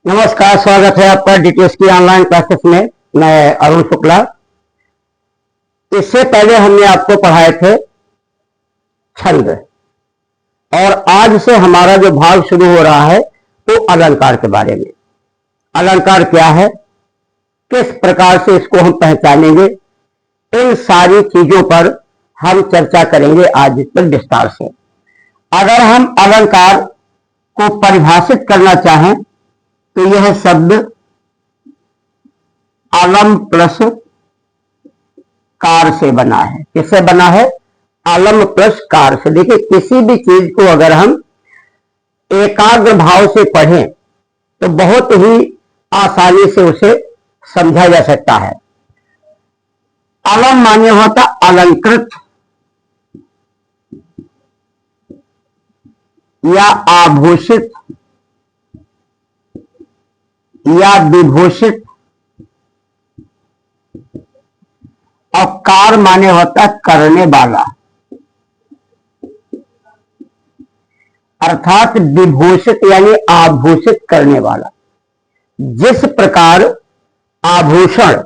नमस्कार, स्वागत है आपका डीटीएस की ऑनलाइन क्लासेस में। मैं अरुण शुक्ला। इससे पहले हमने आपको पढ़ाए थे छंद, और आज से हमारा जो भाग शुरू हो रहा है वो अलंकार के बारे में। अलंकार क्या है, किस प्रकार से इसको हम पहचानेंगे, इन सारी चीजों पर हम चर्चा करेंगे आज इस पर विस्तार से। अगर हम अलंकार को परिभाषित करना चाहें तो यह शब्द अलम प्लस कार से बना है। किससे बना है? अलम प्लस कार से। देखिए, किसी भी चीज को अगर हम एकाग्र भाव से पढ़ें तो बहुत ही आसानी से उसे समझा जा सकता है। अलम माने होता अलंकृत या आभूषित या विभूषित, और कार माने होता करने वाला, अर्थात विभूषित यानी आभूषित करने वाला। जिस प्रकार आभूषण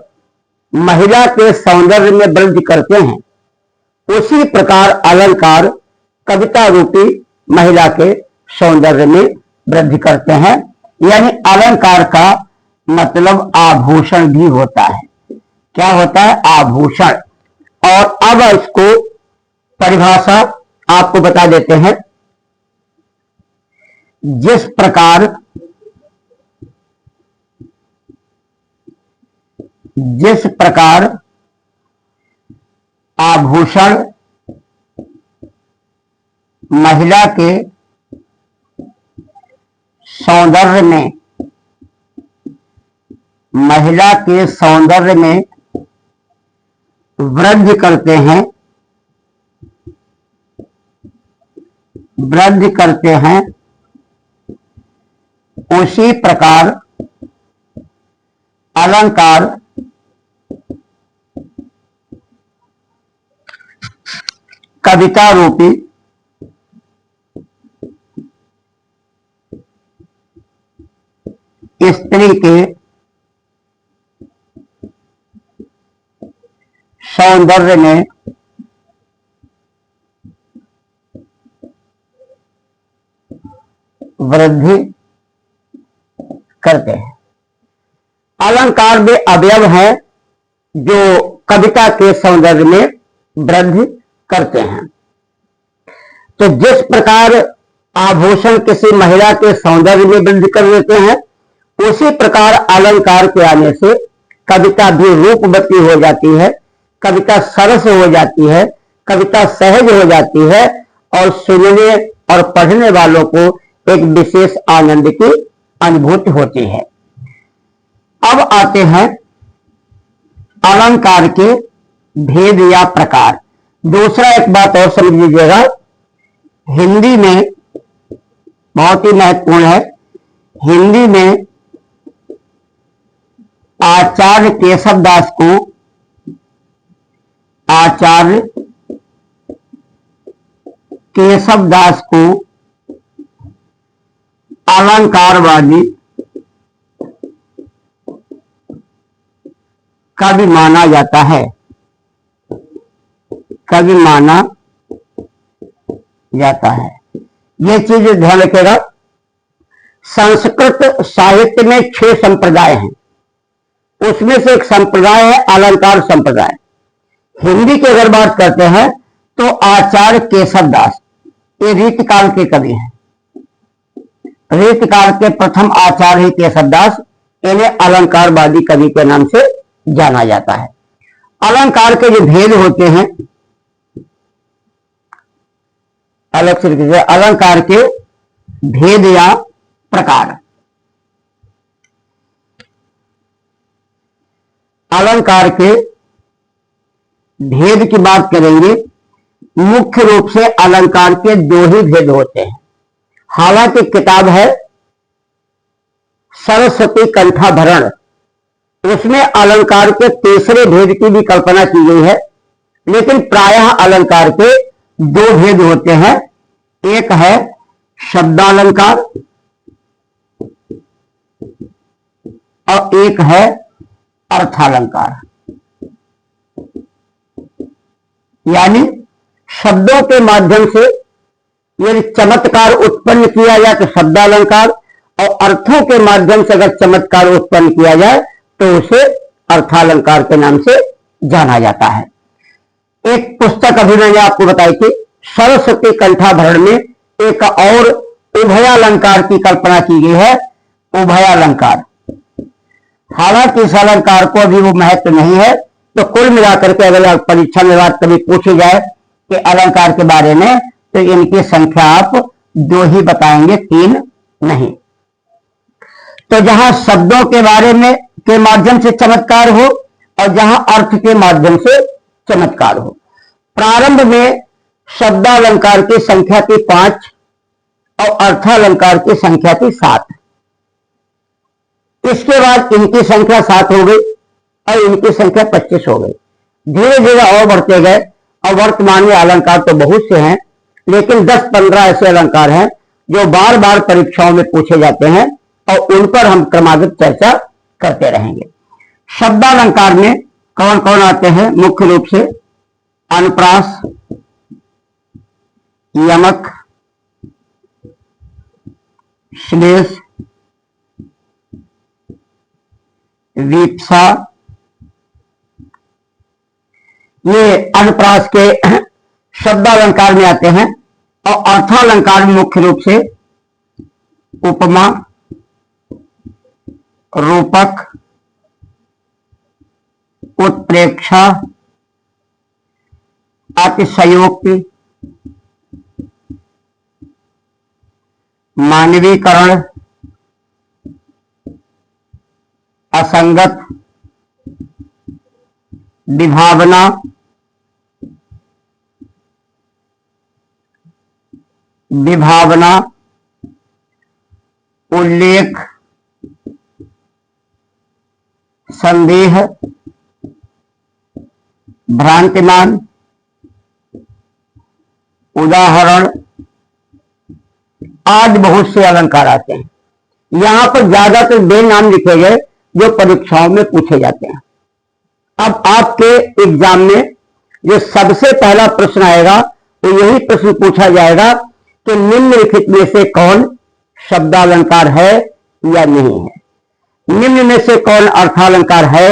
महिला के सौंदर्य में वृद्धि करते हैं, उसी प्रकार अलंकार कविता रूपी महिला के सौंदर्य में वृद्धि करते हैं। यानी अलंकार का मतलब आभूषण भी होता है। क्या होता है? आभूषण। और अब इसको परिभाषा आपको बता देते हैं। जिस प्रकार आभूषण महिला के सौंदर्य में वृद्धि करते हैं, उसी प्रकार अलंकार कविता रूपी स्त्री के सौंदर्य में वृद्धि करते हैं। अलंकार में अवयव हैं जो कविता के सौंदर्य में वृद्धि करते हैं। तो जिस प्रकार आभूषण किसी महिला के सौंदर्य में वृद्धि कर देते हैं, उसी प्रकार अलंकार के आने से कविता भी रूपवती हो जाती है, कविता सरस हो जाती है, कविता सहज हो जाती है, और सुनने और पढ़ने वालों को एक विशेष आनंद की अनुभूति होती है। अब आते हैं अलंकार के भेद या प्रकार। दूसरा एक बात और समझ लीजिएगा, हिंदी में बहुत ही महत्वपूर्ण है। हिंदी में आचार्य केशवदास को अलंकारवादी कवि माना जाता है। ये चीज ध्यान रखिएगा। संस्कृत साहित्य में 6 संप्रदाय हैं, उसमें से एक संप्रदाय है अलंकार संप्रदाय। हिंदी की अगर बात करते हैं तो आचार्य केशवदास ये रीतिकाल के कवि हैं। रीतिकाल के प्रथम आचार्य ही केशवदास, इन्हें अलंकारवादी कवि के नाम से जाना जाता है। अलंकार के जो भेद होते हैं, अलग से अलंकार के भेद या प्रकार। अलंकार के भेद की बात करेंगे, मुख्य रूप से अलंकार के 2 ही भेद होते हैं। हालांकि किताब है सरस्वती कंठाभरण, उसमें अलंकार के तीसरे भेद की भी कल्पना की गई है, लेकिन प्रायः अलंकार के 2 भेद होते हैं। एक है शब्दालंकार और एक है अर्थालंकार। यानी शब्दों के माध्यम से यदि चमत्कार उत्पन्न किया जाए तो शब्दालंकार, और अर्थों के माध्यम से अगर चमत्कार उत्पन्न किया जाए तो उसे अर्थालंकार के नाम से जाना जाता है। एक पुस्तक अभी मैंने आपको बताई थी, सरस्वती कंठाभरण में एक और उभयालंकार की कल्पना की गई है, उभयालंकार। हालांकि इस अलंकार को अभी वो महत्व नहीं है, तो कुल मिलाकर के अगर परीक्षा में बात कभी पूछी जाए कि अलंकार के बारे में, तो इनकी संख्या आप 2 ही बताएंगे, 3 नहीं। तो जहां शब्दों के बारे में के माध्यम से चमत्कार हो और जहां अर्थ के माध्यम से चमत्कार हो। प्रारंभ में शब्दालंकार की संख्या थी 5 और अर्थालंकार की संख्या थी 7। इसके बाद इनकी संख्या 7 हो गई और इनकी संख्या 25 हो गई। धीरे धीरे और बढ़ते गए और वर्तमान में अलंकार तो बहुत से हैं, लेकिन 10-15 ऐसे अलंकार हैं जो बार बार परीक्षाओं में पूछे जाते हैं और उन पर हम क्रमागत चर्चा करते रहेंगे। शब्दालंकार में कौन कौन आते हैं? मुख्य रूप से अनुप्रास, यमक, श्लेष, वीप्सा, ये अनुप्रास के शब्दालंकार में आते हैं। और अर्थालंकार में मुख्य रूप से उपमा, रूपक, उत्प्रेक्षा, अतिशयोक्ति, मानवीकरण, असंगत, विभावना, उल्लेख, संदेह, भ्रांतिमान, उदाहरण, आज बहुत से अलंकार आते हैं। यहां पर ज्यादातर वे नाम लिखे गए जो परीक्षाओं में पूछे जाते हैं। अब आपके एग्जाम में जो सबसे पहला प्रश्न आएगा तो यही प्रश्न पूछा जाएगा कि निम्नलिखित में से कौन शब्दालंकार है या नहीं है, निम्न में से कौन अर्थालंकार है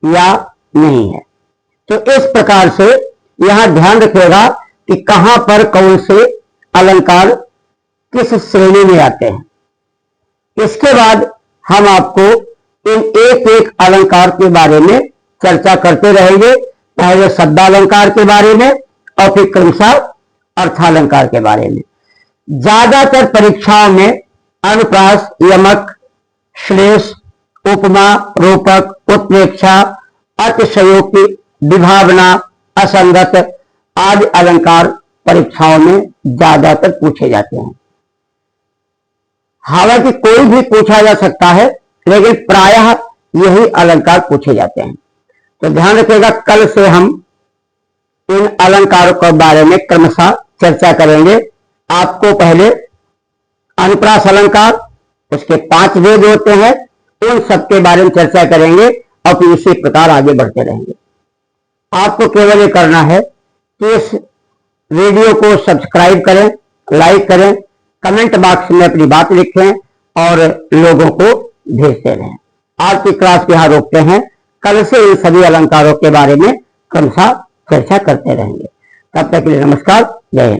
या नहीं है। तो इस प्रकार से यहां ध्यान रखिएगा कि कहां पर कौन से अलंकार किस श्रेणी में आते हैं। इसके बाद हम आपको इन एक एक अलंकार के बारे में चर्चा करते रहेंगे, पहले शब्दालंकार के बारे में और फिर क्रमशः अर्थालंकार के बारे में। ज्यादातर परीक्षाओं में अनुप्रास, यमक, श्लेष, उपमा, रूपक, उत्प्रेक्षा, अतिशयोक्ति, विभावना, असंगत आदि अलंकार परीक्षाओं में ज्यादातर पूछे जाते हैं। हालांकि कोई भी पूछा जा सकता है, लेकिन प्रायः यही अलंकार पूछे जाते हैं। तो ध्यान रखिएगा, कल से हम इन अलंकारों के बारे में क्रमशः चर्चा करेंगे। आपको पहले अनुप्रास अलंकार, उसके 5 भेद होते हैं, उन सब के बारे में चर्चा करेंगे और फिर इसी प्रकार आगे बढ़ते रहेंगे। आपको केवल ये करना है कि इस वीडियो को सब्सक्राइब करें, लाइक करें, कमेंट बॉक्स में अपनी बात लिखें और लोगों को भेजते रहें। आज की क्लास यहां रोकते हैं, कल से इन सभी अलंकारों के बारे में क्रमशः चर्चा करते रहेंगे। तब तक के लिए नमस्कार, जय हिंद।